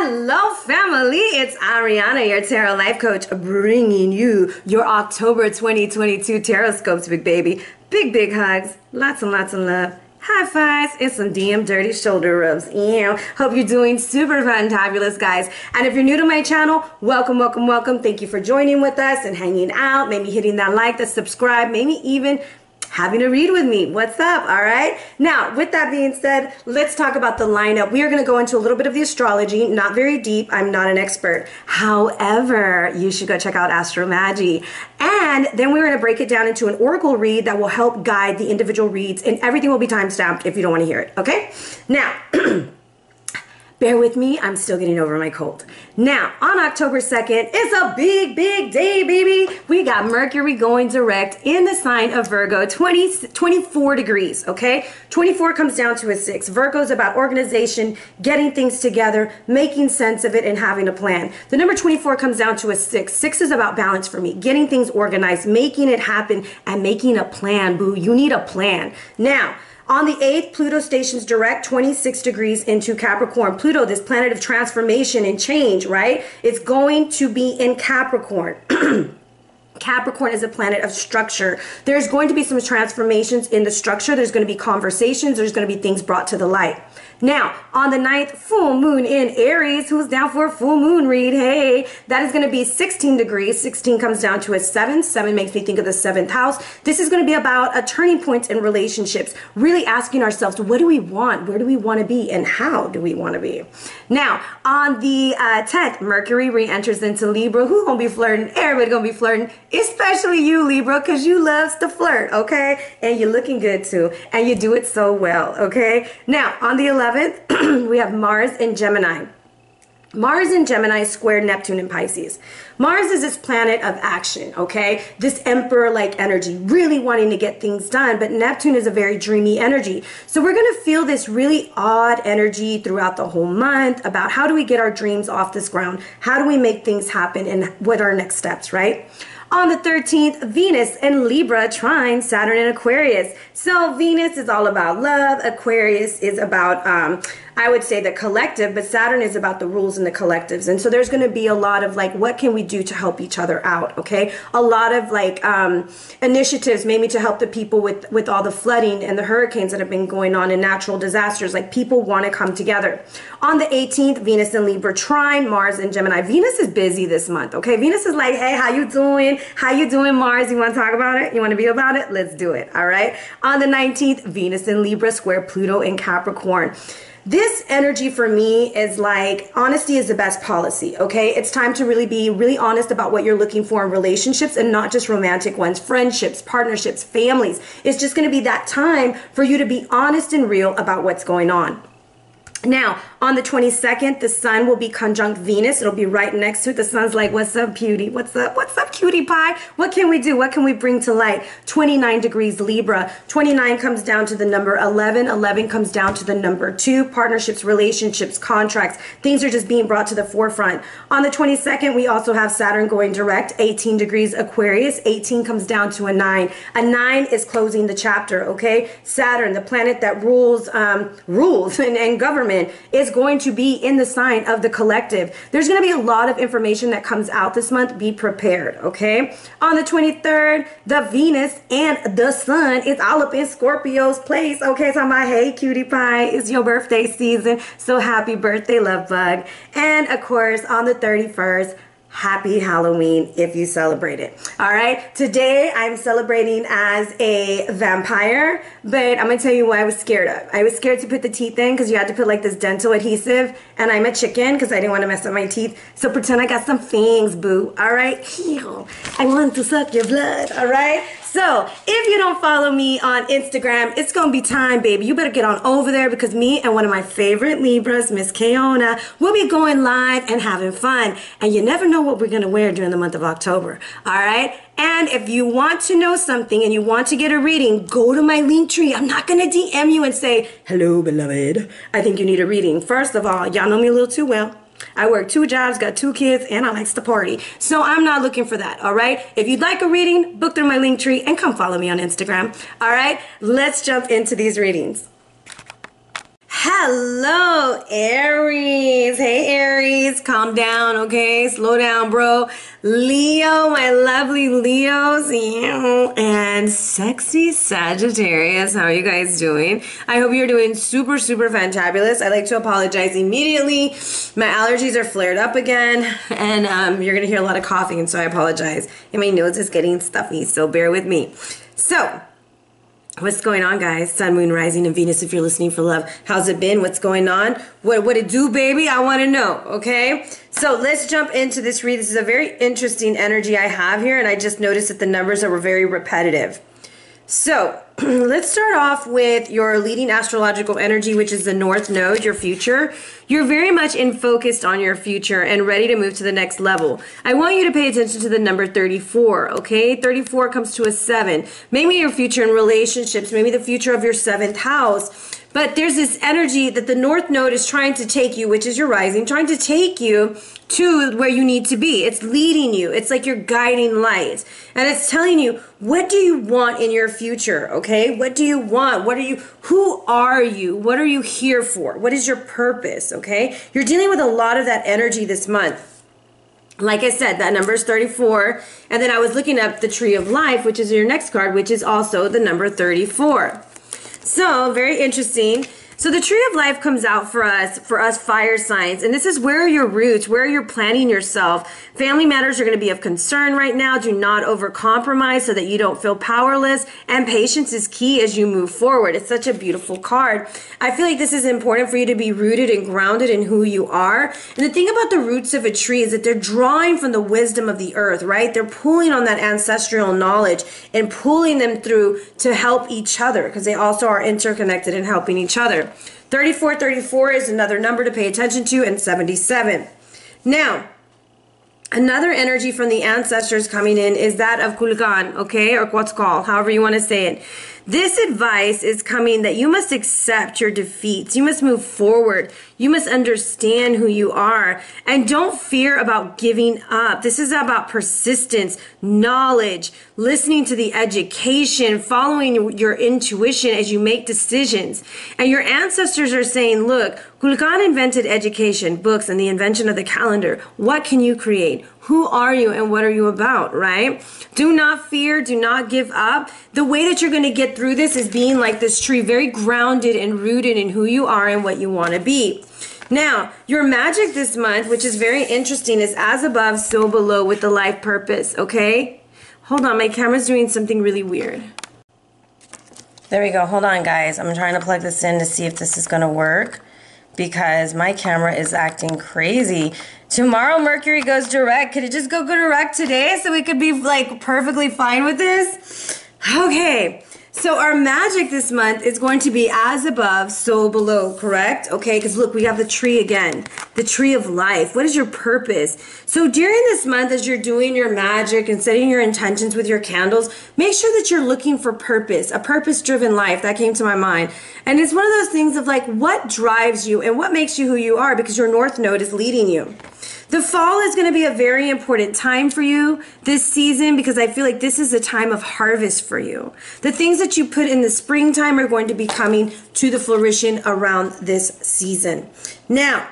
Hello family, it's Arhinna, your tarot life coach, bringing you your October 2022 tarot scopes, big baby. Big hugs, lots and lots of love, high fives, and some damn dirty shoulder rubs. Hope you're doing super fantabulous, guys. And if you're new to my channel, welcome. Thank you for joining with us and hanging out, maybe hitting that like, that subscribe, maybe even having a read with me. What's up? All right. Now, with that being said, let's talk about the lineup. We are going to go into a little bit of the astrology, not very deep. I'm not an expert. However, you should go check out Astrology. And then we're going to break it down into an oracle read that will help guide the individual reads, and everything will be timestamped if you don't want to hear it. Okay. Now, bear with me, I'm still getting over my cold. Now, on October 2nd, it's a big day, baby. We got Mercury going direct in the sign of Virgo, 24 degrees, okay? 24 comes down to a 6. Virgo is about organization, getting things together, making sense of it, and having a plan. The number 24 comes down to a 6. 6 is about balance for me, getting things organized, making it happen, and making a plan, boo. You need a plan. Now, on the 8th, Pluto stations direct 26 degrees into Capricorn. Pluto, this planet of transformation and change, right? It's going to be in Capricorn. Capricorn is a planet of structure. There's going to be some transformations in the structure. There's going to be conversations. There's going to be things brought to the light. Now, on the 9th, full moon in Aries. Who's down for a full moon read? Hey, that is going to be 16 degrees. 16 comes down to a 7. 7 makes me think of the 7th house. This is going to be about a turning point in relationships. Really asking ourselves, what do we want? Where do we want to be? And how do we want to be? Now, on the 10th, Mercury re-enters into Libra. Who's going to be flirting? Everybody going to be flirting, especially you, Libra, because you loves to flirt, okay? And you're looking good too. And you do it so well, okay? Now, on the 11th, we have Mars in Gemini. Mars in Gemini squared Neptune in Pisces. Mars is this planet of action, okay? This emperor-like energy, really wanting to get things done, but Neptune is a very dreamy energy. So we're going to feel this really odd energy throughout the whole month about how do we get our dreams off this ground? How do we make things happen, and what are our next steps, right? On the 13th, Venus in Libra trine Saturn in Aquarius. So Venus is all about love. Aquarius is about, I would say, the collective, but Saturn is about the rules and the collectives. And so there's going to be a lot of like, what can we do to help each other out? Okay. A lot of like initiatives maybe to help the people with all the flooding and the hurricanes that have been going on and natural disasters. Like, people want to come together. On the 18th, Venus in Libra trine Mars in Gemini. Venus is busy this month. Okay. Venus is like, hey, how you doing? How you doing, Mars? You want to talk about it? You want to be about it? Let's do it. All right. On the 19th, Venus in Libra square Pluto in Capricorn. This energy for me is like, honesty is the best policy, okay? It's time to really be really honest about what you're looking for in relationships, and not just romantic ones, friendships, partnerships, families. It's just going to be that time for you to be honest and real about what's going on. Now, on the 22nd, the sun will be conjunct Venus. It'll be right next to it. The sun's like, what's up, cutie? What's up? What's up, cutie pie? What can we do? What can we bring to light? 29 degrees Libra. 29 comes down to the number 11. 11 comes down to the number 2. Partnerships, relationships, contracts. Things are just being brought to the forefront. On the 22nd, we also have Saturn going direct. 18 degrees Aquarius. 18 comes down to a 9. A 9 is closing the chapter, okay? Saturn, the planet that rules and government, is going to be in the sign of the collective. There's going to be a lot of information that comes out this month. Be prepared, okay? On the 23rd, the Venus and the sun is all up in Scorpio's place, okay? So I'm like, hey, cutie pie, it's your birthday season, so happy birthday, love bug. And of course, on the 31st, happy Halloween if you celebrate it. All right. Today I'm celebrating as a vampire, but I'm going to tell you what I was scared of. I was scared to put the teeth in because you had to put like this dental adhesive, and I'm a chicken because I didn't want to mess up my teeth. So pretend I got some fangs, boo. All right. I want to suck your blood. All right. So if you don't follow me on Instagram, it's going to be time, baby. You better get on over there, because me and one of my favorite Libras, Miss Keona, will be going live and having fun. And you never know what we're going to wear during the month of October. All right. And if you want to know something and you want to get a reading, go to my linktree. I'm not going to DM you and say, hello, beloved, I think you need a reading. First of all, y'all know me a little too well. I work 2 jobs, got 2 kids, and I likes to party. So I'm not looking for that, all right? If you'd like a reading, book through my linktree and come follow me on Instagram, all right? Let's jump into these readings. Hello, Aries. Hey, Aries. Aries, calm down, okay? Slow down, bro. Leo, my lovely Leos, and sexy Sagittarius. How are you guys doing? I hope you're doing super, super fantabulous. I'd like to apologize immediately. My allergies are flared up again, and you're going to hear a lot of coughing, and so I apologize. And my nose is getting stuffy, so bear with me. So, what's going on, guys? Sun, Moon, Rising, and Venus, if you're listening for love. How's it been? What's going on? What it do, baby? I want to know, okay? So let's jump into this read. This is a very interesting energy I have here, and I just noticed that the numbers were very repetitive. So let's start off with your leading astrological energy, which is the North Node, your future. You're very much in focused on your future and ready to move to the next level. I want you to pay attention to the number 34, okay? 34 comes to a 7. Maybe your future in relationships, maybe the future of your 7th house. But there's this energy that the North Node is trying to take you, which is your rising, trying to take you to where you need to be. It's leading you. It's like your guiding light. And it's telling you, what do you want in your future, okay? What do you want? Who are you? What are you here for? What is your purpose, okay? You're dealing with a lot of that energy this month. Like I said, that number is 34. And then I was looking up the Tree of Life, which is your next card, which is also the number 34. So, very interesting. So the Tree of Life comes out for us fire signs, and this is where are your roots, where you're planting yourself. Family matters are going to be of concern right now. Do not overcompromise so that you don't feel powerless, and patience is key as you move forward. It's such a beautiful card. I feel like this is important for you to be rooted and grounded in who you are. And the thing about the roots of a tree is that they're drawing from the wisdom of the earth, right? They're pulling on that ancestral knowledge and pulling them through to help each other, because they also are interconnected and helping each other. 3434 is another number to pay attention to, and 77. Now, another energy from the ancestors coming in is that of Kulkan, okay, or Quetzal, however you want to say it. This advice is coming that you must accept your defeats. You must move forward. You must understand who you are. And don't fear about giving up. This is about persistence, knowledge, listening to the education, following your intuition as you make decisions. And your ancestors are saying, look, Kulkan invented education, books, and the invention of the calendar. What can you create? Who are you and what are you about, right? Do not fear. Do not give up. The way that you're going to get through this is being like this tree, very grounded and rooted in who you are and what you want to be. Now, your magic this month, which is very interesting, is as above, so below with the life purpose, okay? Hold on, my camera's doing something really weird. There we go. Hold on, guys. I'm trying to plug this in to see if this is going to work, because my camera is acting crazy. Tomorrow Mercury goes direct. Could it just go direct today so we could be like perfectly fine with this? Okay, so our magic this month is going to be as above, so below, correct? Okay, because look, we have the tree again, the Tree of Life. What is your purpose? So during this month, as you're doing your magic and setting your intentions with your candles, make sure that you're looking for purpose, a purpose-driven life. That came to my mind. And it's one of those things of like, what drives you and what makes you who you are, because your North Node is leading you. The fall is going to be a very important time for you this season, because I feel like this is a time of harvest for you. The things that you put in the springtime are going to be coming to the fruition around this season. Now,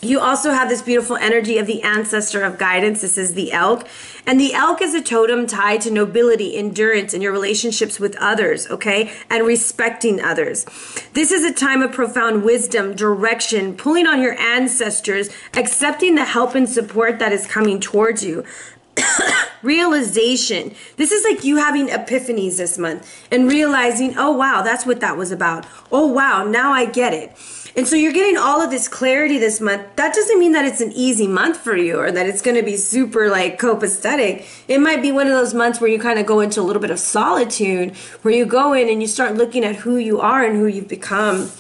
you also have this beautiful energy of the ancestor of guidance. This is the elk. And the elk is a totem tied to nobility, endurance, and your relationships with others, okay? And respecting others. This is a time of profound wisdom, direction, pulling on your ancestors, accepting the help and support that is coming towards you. Realization. This is like you having epiphanies this month and realizing, oh wow, that's what that was about. Oh wow, now I get it. And so you're getting all of this clarity this month. That doesn't mean that it's an easy month for you or that it's going to be super like copacetic. It might be one of those months where you kind of go into a little bit of solitude, where you go in and you start looking at who you are and who you've become.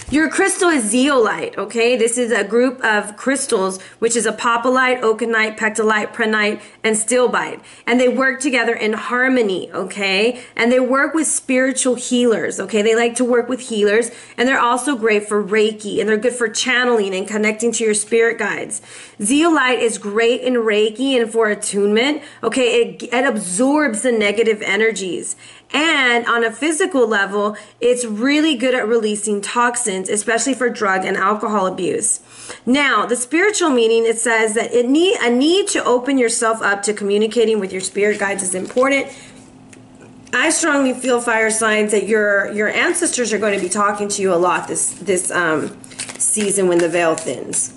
Your crystal is zeolite, okay? This is a group of crystals, which is apophyllite, oakenite, pectolite, prehnite, and stilbite. And they work together in harmony, okay? And they work with spiritual healers, okay? They like to work with healers, and they're also great for Reiki, and they're good for channeling and connecting to your spirit guides. Zeolite is great in Reiki and for attunement, okay? It absorbs the negative energies. And on a physical level, it's really good at releasing toxins, especially for drug and alcohol abuse. Now, the spiritual meaning, it says that a need to open yourself up to communicating with your spirit guides is important. I strongly feel, fire signs, that your ancestors are going to be talking to you a lot this season when the veil thins.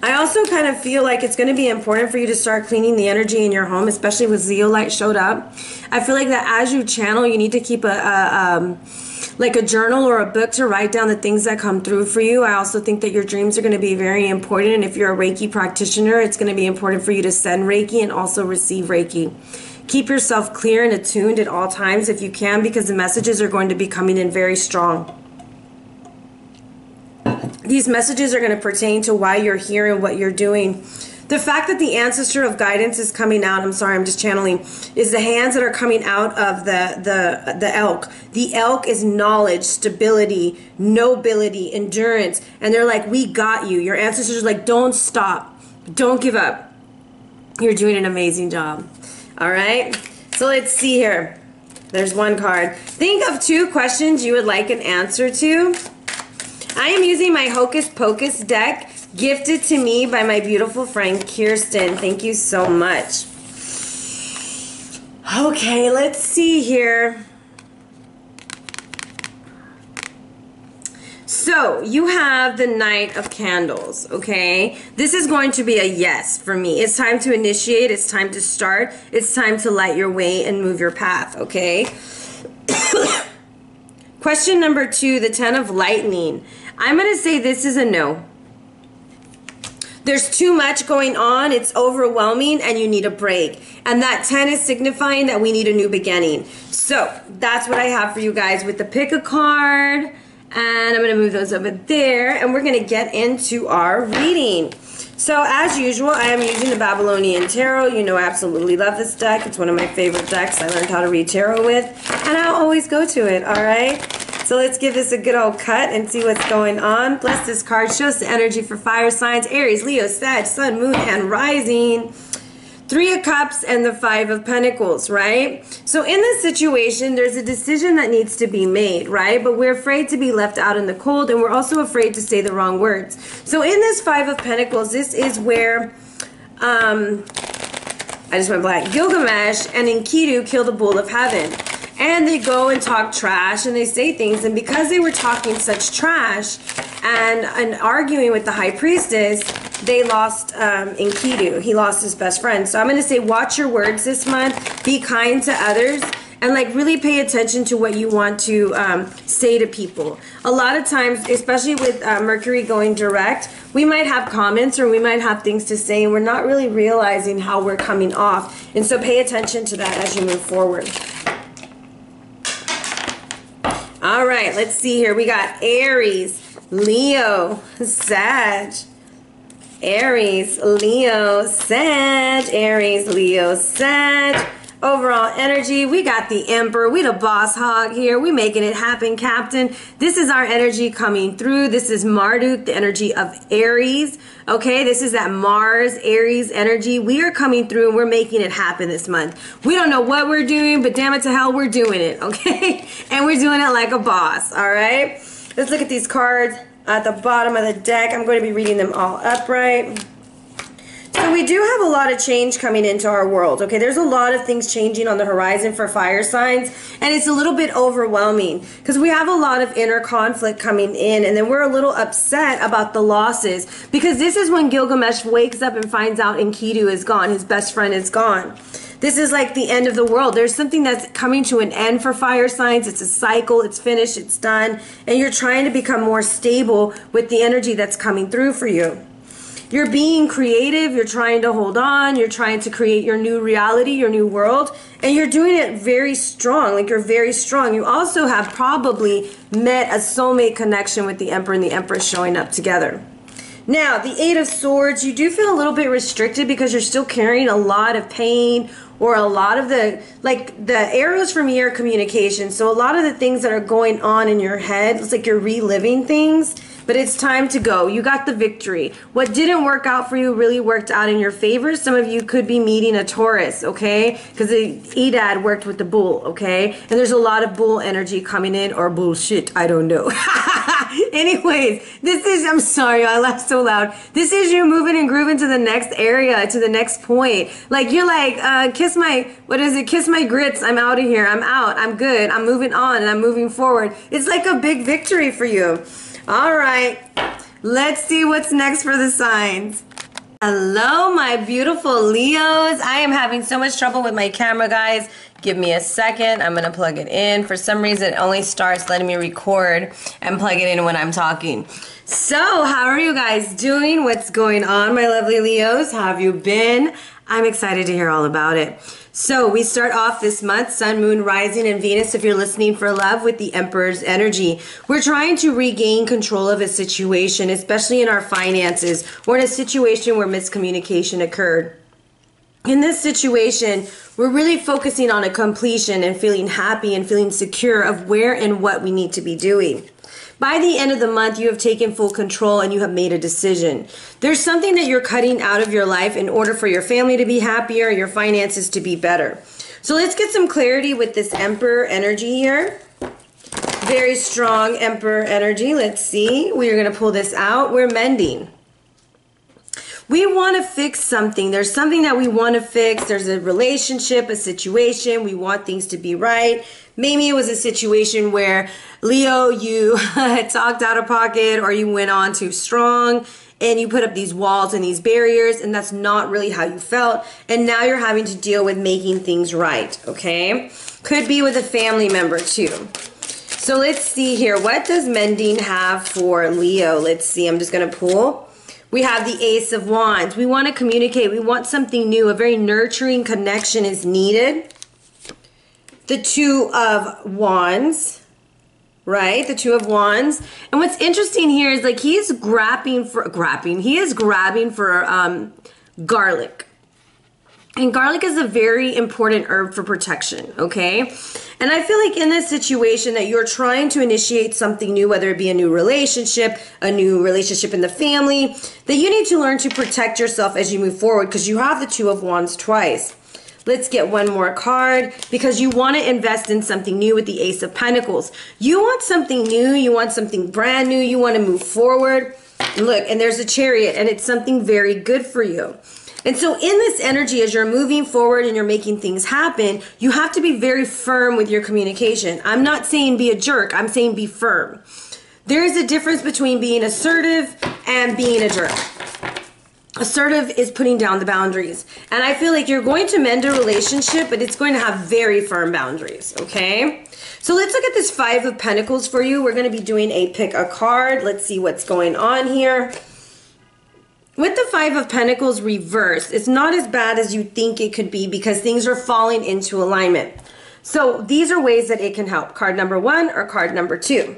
I also kind of feel like it's going to be important for you to start cleaning the energy in your home, especially with zeolite showed up. I feel like that as you channel, you need to keep like a journal or a book to write down the things that come through for you. I also think that your dreams are going to be very important. And if you're a Reiki practitioner, it's going to be important for you to send Reiki and also receive Reiki. Keep yourself clear and attuned at all times if you can, because the messages are going to be coming in very strong. These messages are going to pertain to why you're here and what you're doing. The fact that the ancestor of guidance is coming out, I'm sorry, I'm just channeling, is the hands that are coming out of the elk. The elk is knowledge, stability, nobility, endurance. And they're like, we got you. Your ancestors are like, don't stop. Don't give up. You're doing an amazing job. All right. So let's see here. There's one card. Think of 2 questions you would like an answer to. I am using my Hocus Pocus deck, gifted to me by my beautiful friend Kirsten. Thank you so much. Okay, let's see here. So, you have the Knight of Candles, okay? This is going to be a yes for me. It's time to initiate. It's time to start. It's time to light your way and move your path, okay? Question number 2, the 10 of Lightning. I'm going to say this is a no. There's too much going on. It's overwhelming and you need a break. And that 10 is signifying that we need a new beginning. So that's what I have for you guys with the pick a card. And I'm going to move those over there. And we're going to get into our reading. So as usual, I am using the Babylonian Tarot. You know I absolutely love this deck. It's one of my favorite decks I learned how to read tarot with. And I'll always go to it, all right? So let's give this a good old cut and see what's going on. Bless this card. Shows the energy for fire signs. Aries, Leo, Sag, Sun, Moon, and Rising. 3 of Cups and the 5 of Pentacles, right? So in this situation, there's a decision that needs to be made, right? But we're afraid to be left out in the cold, and we're also afraid to say the wrong words. So in this 5 of Pentacles, this is where, I just went blank. Gilgamesh and Enkidu kill the bull of heaven. And they go and talk trash and they say things. And because they were talking such trash and arguing with the high priestess, they lost Enkidu. He lost his best friend. So I'm going to say watch your words this month. Be kind to others. And like really pay attention to what you want to say to people. A lot of times, especially with Mercury going direct, we might have comments or we might have things to say and we're not really realizing how we're coming off. And so pay attention to that as you move forward. All right, let's see here. We got Aries, Leo, Sag. Aries, Leo, Sag. Aries, Leo, Sag. Overall energy, we got the Emperor. We the boss hog here. We making it happen, Captain. This is our energy coming through. This is Marduk, the energy of Aries. Okay, this is that Mars, Aries energy. We are coming through and we're making it happen this month. We don't know what we're doing, but damn it to hell, we're doing it, okay? And we're doing it like a boss, all right? Let's look at these cards at the bottom of the deck. I'm going to be reading them all upright. So we do have a lot of change coming into our world, okay? There's a lot of things changing on the horizon for fire signs, and it's a little bit overwhelming because we have a lot of inner conflict coming in, and then we're a little upset about the losses because this is when Gilgamesh wakes up and finds out Enkidu is gone, his best friend is gone. This is like the end of the world. There's something that's coming to an end for fire signs. It's a cycle, it's finished, it's done, and you're trying to become more stable with the energy that's coming through for you. You're being creative, you're trying to hold on, you're trying to create your new reality, your new world, and you're doing it very strong, like you're very strong. You also have probably met a soulmate connection with the Emperor and the Empress showing up together. Now, the 8 of Swords, you do feel a little bit restricted because you're still carrying a lot of pain or a lot of the, like the arrows for me are communication. So a lot of the things that are going on in your head, it's like you're reliving things but it's time to go. You got the victory. What didn't work out for you really worked out in your favor. Some of you could be meeting a Taurus, okay? Because the Edad worked with the bull, okay? And there's a lot of bull energy coming in, or bullshit, I don't know. Anyways, this is, I'm sorry, I laughed so loud. This is you moving and grooving to the next area, to the next point. Like, you're like, kiss my, what is it? Kiss my grits. I'm out of here. I'm out. I'm good. I'm moving on and I'm moving forward. It's like a big victory for you. All right, let's see what's next for the signs. Hello, my beautiful Leos. I am having so much trouble with my camera, guys. Give me a second. I'm going to plug it in. For some reason, it only starts letting me record and plug it in when I'm talking. So, how are you guys doing? What's going on, my lovely Leos? How have you been? I'm excited to hear all about it. So, we start off this month, Sun, Moon, Rising, and Venus, if you're listening for love, with the Emperor's energy. We're trying to regain control of a situation, especially in our finances, or in a situation where miscommunication occurred. In this situation, we're really focusing on a completion and feeling happy and feeling secure of where and what we need to be doing. By the end of the month, you have taken full control and you have made a decision. There's something that you're cutting out of your life in order for your family to be happier, your finances to be better. So let's get some clarity with this Emperor energy here. Very strong Emperor energy. Let's see. We are going to pull this out. We're mending. We want to fix something. There's something that we want to fix. There's a relationship, a situation. We want things to be right. Maybe it was a situation where, Leo, you talked out of pocket, or you went on too strong and you put up these walls and these barriers, and that's not really how you felt. And now you're having to deal with making things right, okay? Could be with a family member too. So let's see here. What does mending have for Leo? Let's see. I'm just going to pull. We have the Ace of Wands. We want to communicate. We want something new. A very nurturing connection is needed. The Two of Wands, right? The Two of Wands. And what's interesting here is, like, he is grabbing for garlic. And garlic is a very important herb for protection, okay? And I feel like in this situation that you're trying to initiate something new, whether it be a new relationship in the family, that you need to learn to protect yourself as you move forward, because you have the Two of Wands twice. Let's get one more card, because you want to invest in something new with the Ace of Pentacles. You want something new. You want something brand new. You want to move forward. Look, and there's a Chariot, and it's something very good for you. And so in this energy, as you're moving forward and you're making things happen, you have to be very firm with your communication. I'm not saying be a jerk. I'm saying be firm. There is a difference between being assertive and being a jerk. Assertive is putting down the boundaries. And I feel like you're going to mend a relationship, but it's going to have very firm boundaries, okay? So let's look at this Five of Pentacles for you. We're going to be doing a pick a card. Let's see what's going on here. With the Five of Pentacles reversed, it's not as bad as you think it could be, because things are falling into alignment. So these are ways that it can help. Card number 1 or card number 2.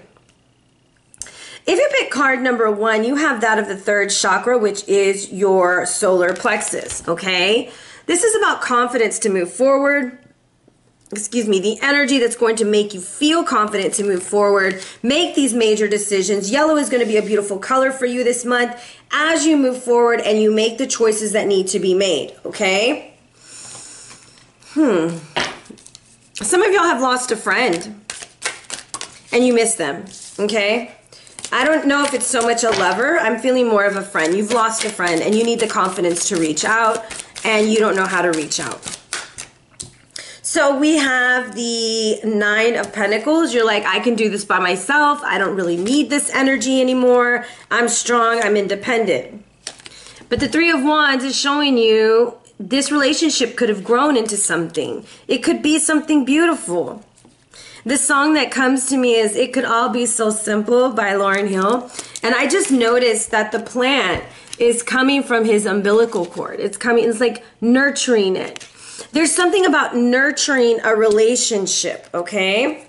If you pick card number 1, you have that of the third chakra, which is your solar plexus, okay? This is about confidence to move forward. Excuse me, the energy that's going to make you feel confident to move forward, make these major decisions. Yellow is going to be a beautiful color for you this month as you move forward and you make the choices that need to be made, okay? Some of y'all have lost a friend and you miss them, okay? I don't know if it's so much a lover. I'm feeling more of a friend. You've lost a friend and you need the confidence to reach out, and you don't know how to reach out. So we have the Nine of Pentacles. You're like, I can do this by myself. I don't really need this energy anymore. I'm strong. I'm independent. But the Three of Wands is showing you this relationship could have grown into something. It could be something beautiful. The song that comes to me is It Could All Be So Simple by Lauryn Hill. And I just noticed that the plant is coming from his umbilical cord. It's like nurturing it. There's something about nurturing a relationship, okay?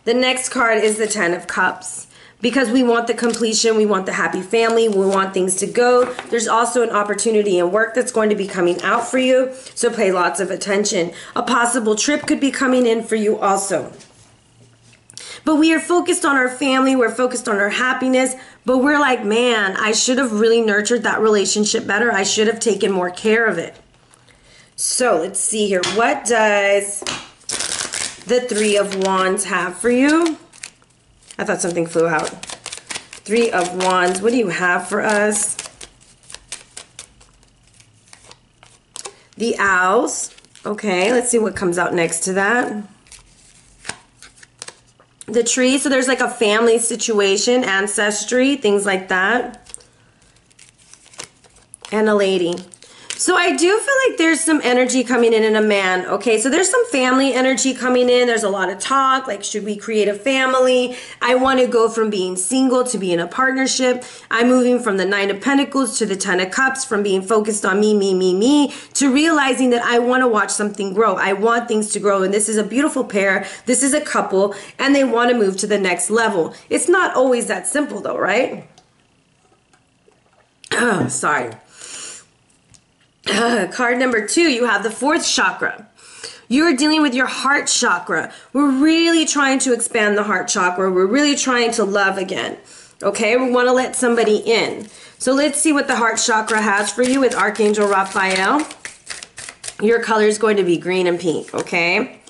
The next card is the Ten of Cups, because we want the completion, we want the happy family, we want things to go. There's also an opportunity in work that's going to be coming out for you, so pay lots of attention. A possible trip could be coming in for you also. But we are focused on our family, we're focused on our happiness, but we're like, man, I should have really nurtured that relationship better. I should have taken more care of it. So let's see here. What does the Three of Wands have for you? I thought something flew out. Three of Wands, what do you have for us? The Owls. Okay, let's see what comes out next to that. The Tree, so there's like a family situation, ancestry, things like that. And a Lady. So I do feel like there's some energy coming in a man, okay? So there's some family energy coming in. There's a lot of talk, like should we create a family? I want to go from being single to being a partnership. I'm moving from the Nine of Pentacles to the Ten of Cups, from being focused on me, to realizing that I want to watch something grow. I want things to grow, and this is a beautiful pair. This is a couple, and they want to move to the next level. It's not always that simple though, right? Oh, sorry. Card number 2, you have the 4th chakra. You're dealing with your heart chakra. We're really trying to expand the heart chakra. We're really trying to love again. Okay, we want to let somebody in. So let's see what the heart chakra has for you with Archangel Raphael. Your color is going to be green and pink, okay?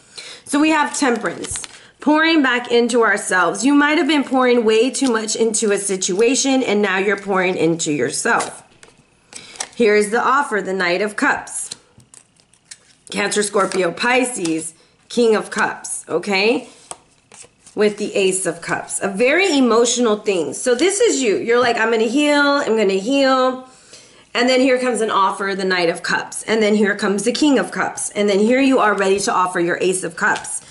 So we have Temperance. Pouring back into ourselves. You might have been pouring way too much into a situation, and now you're pouring into yourself. Here's the offer, the Knight of Cups. Cancer, Scorpio, Pisces, King of Cups, okay? With the Ace of Cups. A very emotional thing. So this is you. You're like, I'm going to heal, I'm going to heal. And then here comes an offer, the Knight of Cups. And then here comes the King of Cups. And then here you are ready to offer your Ace of Cups.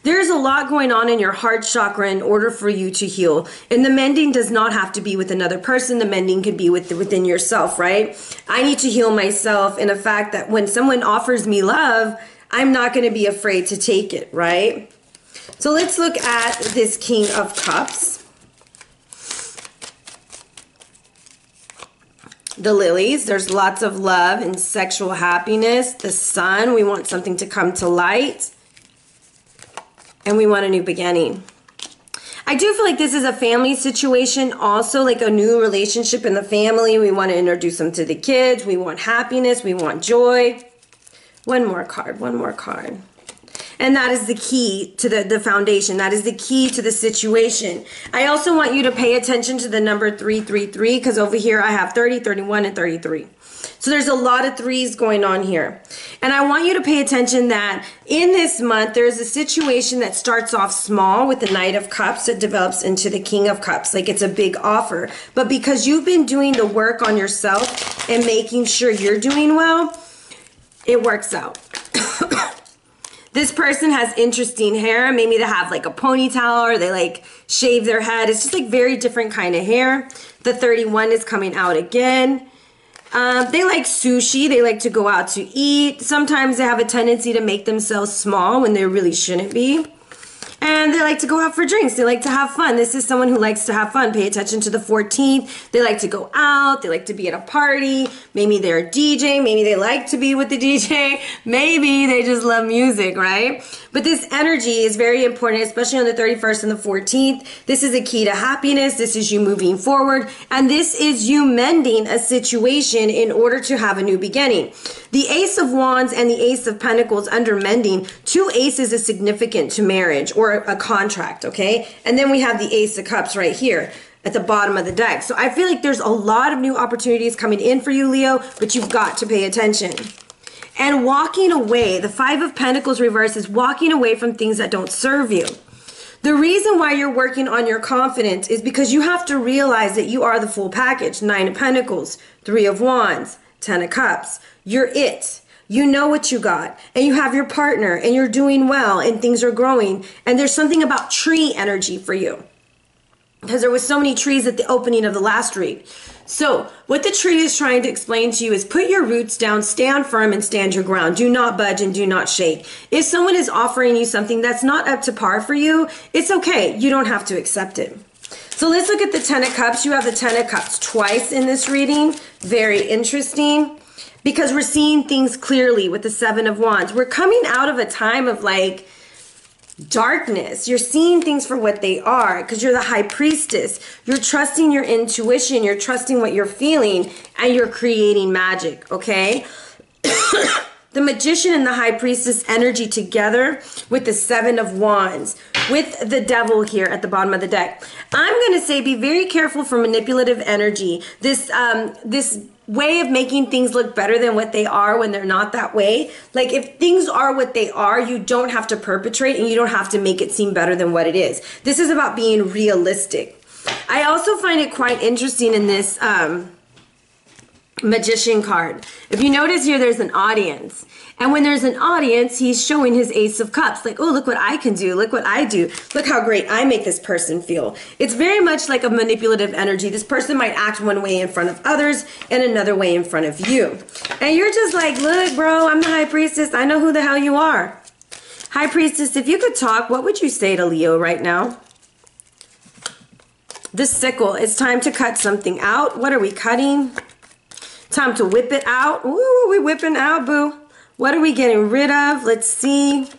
There's a lot going on in your heart chakra in order for you to heal. And the mending does not have to be with another person. The mending could be within yourself, right? I need to heal myself in the fact that when someone offers me love, I'm not going to be afraid to take it, right? So let's look at this King of Cups. The Lilies, there's lots of love and sexual happiness. The Sun, we want something to come to light. And we want a new beginning. I do feel like this is a family situation also, like a new relationship in the family. We want to introduce them to the kids. We want happiness. We want joy. One more card, one more card. And that is the key to the foundation. That is the key to the situation. I also want you to pay attention to the number 333 because over here I have 30, 31, and 33. So there's a lot of threes going on here. And I want you to pay attention that in this month, there's a situation that starts off small with the Knight of Cups that develops into the King of Cups. Like it's a big offer. But because you've been doing the work on yourself and making sure you're doing well, it works out. This person has interesting hair. Maybe they have like a ponytail or they like shave their head. It's just like very different kind of hair. The 31 is coming out again. They like sushi. They like to go out to eat. Sometimes they have a tendency to make themselves small when they really shouldn't be. And they like to go out for drinks. They like to have fun. This is someone who likes to have fun. Pay attention to the 14th. They like to go out. They like to be at a party. Maybe they're a DJ. Maybe they like to be with the DJ. Maybe they just love music, right? But this energy is very important, especially on the 31st and the 14th. This is a key to happiness. This is you moving forward. And this is you mending a situation in order to have a new beginning. The Ace of Wands and the Ace of Pentacles under mending, 2 aces is significant to marriage or a contract, okay? And then we have the Ace of Cups right here at the bottom of the deck. So I feel like there's a lot of new opportunities coming in for you, Leo, but you've got to pay attention. And walking away, the 5 of Pentacles reverse is walking away from things that don't serve you. The reason why you're working on your confidence is because you have to realize that you are the full package. 9 of Pentacles, 3 of Wands, 10 of Cups. You're it. You know what you got, and you have your partner, and you're doing well, and things are growing. And there's something about tree energy for you, because there was so many trees at the opening of the last read. So what the tree is trying to explain to you is put your roots down, stand firm, and stand your ground. Do not budge and do not shake. If someone is offering you something that's not up to par for you, it's okay. You don't have to accept it. So let's look at the 10 of Cups. You have the 10 of Cups twice in this reading. Very interesting. Because we're seeing things clearly with the 7 of Wands. We're coming out of a time of like darkness. You're seeing things for what they are because you're the high priestess. You're trusting your intuition. You're trusting what you're feeling, and you're creating magic, okay? The magician and the high priestess energy together with the 7 of wands, with the devil here at the bottom of the deck. I'm going to say be very careful for manipulative energy. This way of making things look better than what they are when they're not that way. Like if things are what they are, you don't have to perpetrate and you don't have to make it seem better than what it is. This is about being realistic. I also find it quite interesting in this magician card. If you notice here, there's an audience. And when there's an audience, he's showing his Ace of Cups. Like, oh, look what I can do. Look what I do. Look how great I make this person feel. It's very much like a manipulative energy. This person might act one way in front of others and another way in front of you. And you're just like, look, bro, I'm the high priestess. I know who the hell you are. High priestess, if you could talk, what would you say to Leo right now? The sickle. It's time to cut something out. What are we cutting? Time to whip it out. Ooh, we whipping out, boo. What are we getting rid of? Let's see.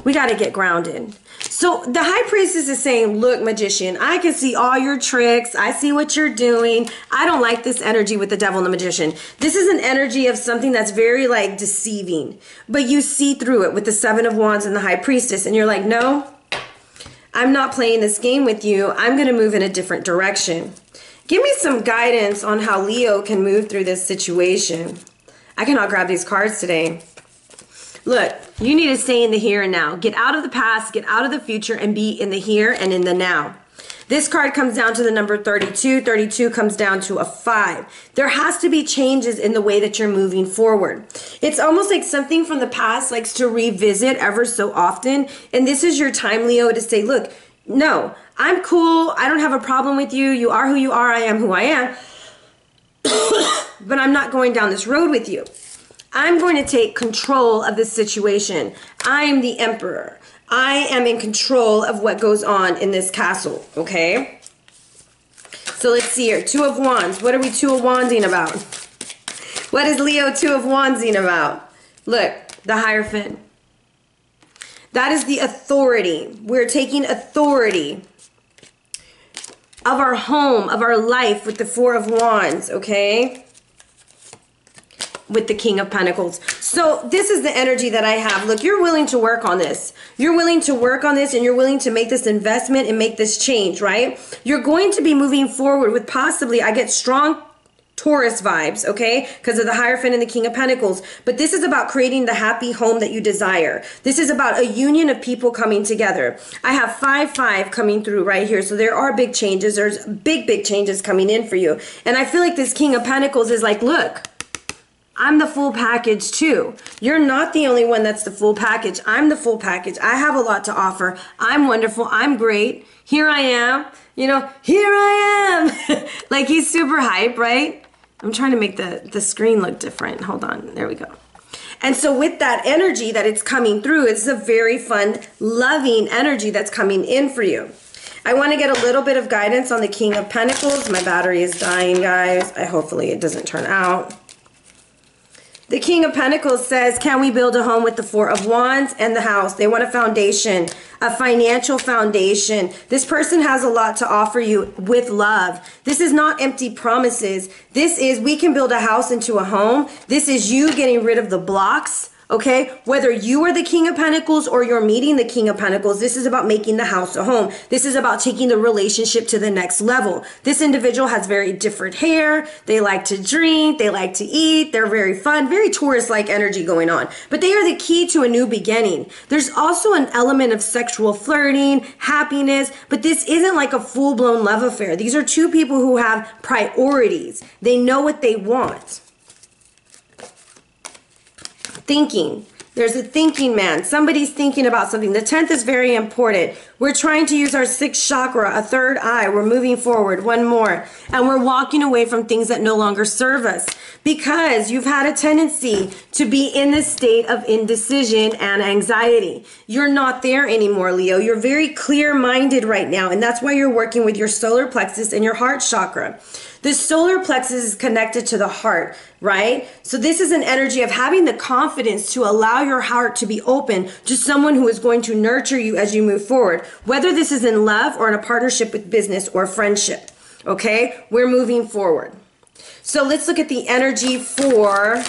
We got to get grounded. So the high priestess is saying, look, magician, I can see all your tricks. I see what you're doing. I don't like this energy with the devil and the magician. This is an energy of something that's very like deceiving, but you see through it with the 7 of wands and the high priestess. And you're like, no, I'm not playing this game with you. I'm going to move in a different direction. Give me some guidance on how Leo can move through this situation. I cannot grab these cards today. Look, you need to stay in the here and now. Get out of the past, get out of the future, and be in the here and in the now. This card comes down to the number 32. 32 comes down to a 5. There has to be changes in the way that you're moving forward. It's almost like something from the past likes to revisit ever so often. And this is your time, Leo, to say, look, no, I'm cool. I don't have a problem with you. You are who you are. I am who I am. But I'm not going down this road with you. I'm going to take control of this situation. I am the emperor. I am in control of what goes on in this castle, okay? So let's see here. 2 of wands. What are we 2 of wanding about? What is Leo 2 of wandsing about? Look, the Hierophant. That is the authority. We're taking authority of our home, of our life with the 4 of wands, okay? With the King of Pentacles. So this is the energy that I have. Look, you're willing to work on this. You're willing to work on this and you're willing to make this investment and make this change, right? You're going to be moving forward with possibly, I get strong Taurus vibes, okay? Because of the Hierophant and the King of Pentacles. But this is about creating the happy home that you desire. This is about a union of people coming together. I have 5-5 coming through right here. So there are big changes. There's big changes coming in for you. And I feel like this King of Pentacles is like, look, I'm the full package too. You're not the only one that's the full package. I'm the full package. I have a lot to offer. I'm wonderful. I'm great. Here I am. You know, here I am. Like he's super hype, right? I'm trying to make the screen look different. Hold on. There we go. And so with that energy that it's coming through, it's a very fun, loving energy that's coming in for you. I want to get a little bit of guidance on the King of Pentacles. My battery is dying, guys. Hopefully it doesn't turn out. The King of Pentacles says, can we build a home with the 4 of wands and the house? They want a foundation, a financial foundation. This person has a lot to offer you with love. This is not empty promises. This is, we can build a house into a home. This is you getting rid of the blocks. Okay, whether you are the King of Pentacles or you're meeting the King of Pentacles, this is about making the house a home. This is about taking the relationship to the next level. This individual has very different hair. They like to drink. They like to eat. They're very fun, very Taurus-like energy going on. But they are the key to a new beginning. There's also an element of sexual flirting, happiness, but this isn't like a full-blown love affair. These are two people who have priorities. They know what they want. Thinking. There's a thinking man. Somebody's thinking about something. The 10th is very important. We're trying to use our sixth chakra, a third eye. We're moving forward, one more. And we're walking away from things that no longer serve us because you've had a tendency to be in this state of indecision and anxiety. You're not there anymore, Leo. You're very clear-minded right now, and that's why you're working with your solar plexus and your heart chakra. The solar plexus is connected to the heart, right? So this is an energy of having the confidence to allow your heart to be open to someone who is going to nurture you as you move forward, whether this is in love or in a partnership with business or friendship, okay? We're moving forward. So let's look at the energy for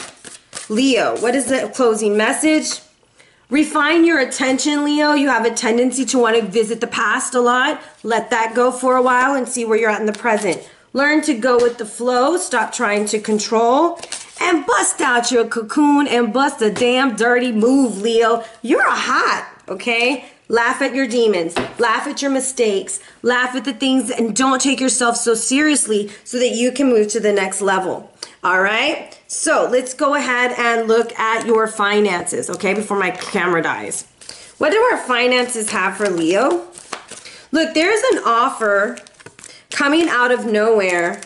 Leo. What is the closing message? Refine your attention, Leo. You have a tendency to want to visit the past a lot. Let that go for a while and see where you're at in the present. Learn to go with the flow. Stop trying to control. And bust out your cocoon and bust a damn dirty move, Leo. You're hot, okay? Laugh at your demons. Laugh at your mistakes. Laugh at the things and don't take yourself so seriously so that you can move to the next level. All right? So let's go ahead and look at your finances, okay, before my camera dies. What do our finances have for Leo? Look, there's an offer coming out of nowhere,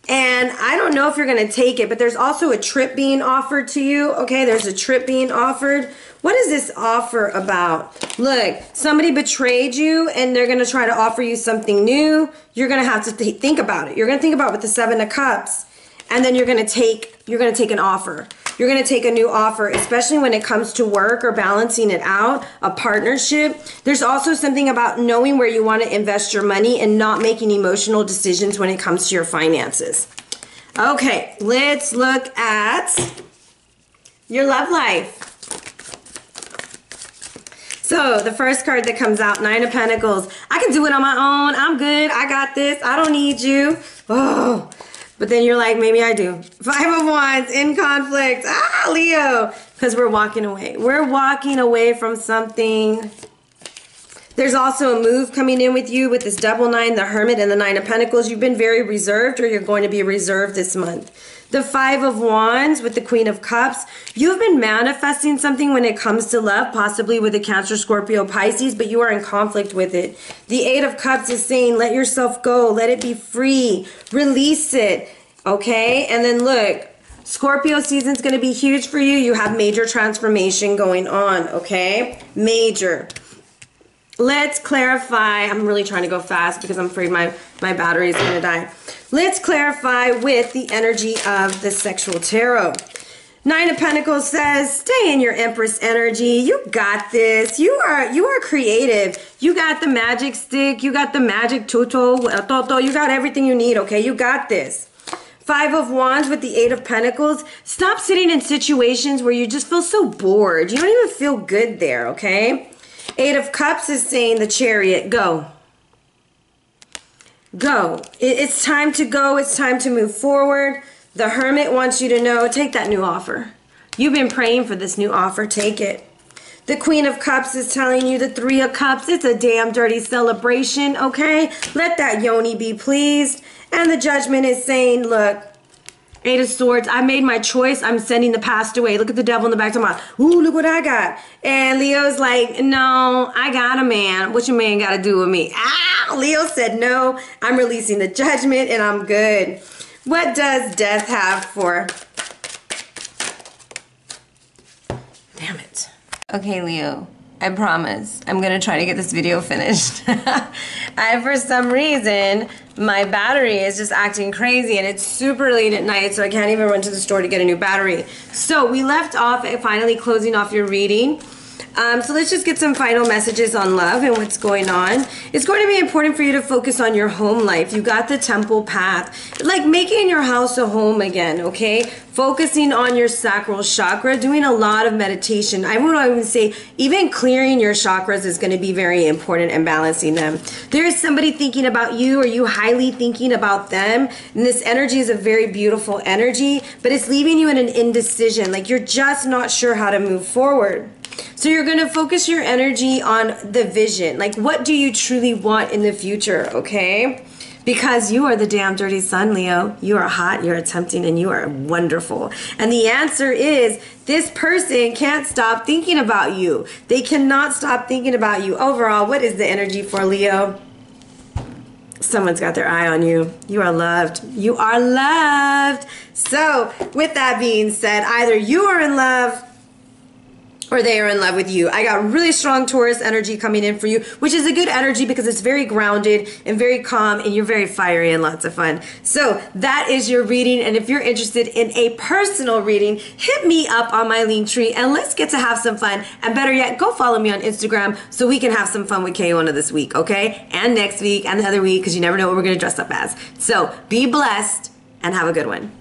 and I don't know if you're going to take it, but there's also a trip being offered to you, okay? There's a trip being offered. What is this offer about? Look, somebody betrayed you, and they're going to try to offer you something new. You're going to have to think about it. You're going to think about it with the Seven of Cups, and then you're going to take an offer. You're going to take a new offer, especially when it comes to work or balancing it out, a partnership. There's also something about knowing where you want to invest your money and not making emotional decisions when it comes to your finances. Okay, let's look at your love life. So the first card that comes out, Nine of Pentacles. I can do it on my own. I'm good. I got this. I don't need you. Oh. But then you're like, maybe I do. Five of Wands, in conflict. Ah, Leo. Because we're walking away. We're walking away from something. There's also a move coming in with you with this double nine, the Hermit, and the Nine of Pentacles. You've been very reserved, or you're going to be reserved this month. The Five of Wands with the Queen of Cups. You've been manifesting something when it comes to love, possibly with a Cancer, Scorpio, Pisces, but you are in conflict with it. The Eight of Cups is saying, let yourself go, let it be free, release it, okay? And then look, Scorpio season's going to be huge for you. You have major transformation going on, okay? Major. Let's clarify. I'm really trying to go fast because I'm afraid my battery is going to die. Let's clarify with the energy of the sexual tarot. Nine of Pentacles says, stay in your Empress energy. You got this. You are creative. You got the magic stick. You got the magic toto. You got everything you need, okay? You got this. Five of Wands with the Eight of Pentacles. Stop sitting in situations where you just feel so bored. You don't even feel good there, okay? Eight of Cups is saying the Chariot, go. Go. It's time to go. It's time to move forward. The Hermit wants you to know, take that new offer. You've been praying for this new offer. Take it. The Queen of Cups is telling you the Three of Cups. It's a damn dirty celebration, okay? Let that yoni be pleased. And the Judgment is saying, look, Eight of Swords, I made my choice. I'm sending the past away. Look at the devil in the back of my, ooh, look what I got. And Leo's like, no, I got a man. What your man got to do with me? Ah, Leo said, no, I'm releasing the Judgment and I'm good. What does Death have for? Damn it. Okay, Leo, I promise I'm going to try to get this video finished. For some reason, my battery is just acting crazy and it's super late at night, so I can't even run to the store to get a new battery. So we left off at finally closing off your reading. So let's just get some final messages on love and what's going on. It's going to be important for you to focus on your home life. You got the temple path. Like making your house a home again, okay? Focusing on your sacral chakra, doing a lot of meditation. I would even say even clearing your chakras is going to be very important and balancing them. There is somebody thinking about you or you highly thinking about them. And this energy is a very beautiful energy, but it's leaving you in an indecision. Like you're just not sure how to move forward. So you're going to focus your energy on the vision. Like, what do you truly want in the future, okay? Because you are the damn dirty sun, Leo. You are hot, you are tempting, and you are wonderful. And the answer is this person can't stop thinking about you. They cannot stop thinking about you. Overall, what is the energy for Leo? Someone's got their eye on you. You are loved. You are loved. So, with that being said, either you are in love or they are in love with you. I got really strong Taurus energy coming in for you, which is a good energy because it's very grounded and very calm, and you're very fiery and lots of fun. So that is your reading, and if you're interested in a personal reading, hit me up on my link tree and let's get to have some fun. And better yet, go follow me on Instagram so we can have some fun with Kayona this week, okay? And next week and the other week, because you never know what we're going to dress up as. So be blessed and have a good one.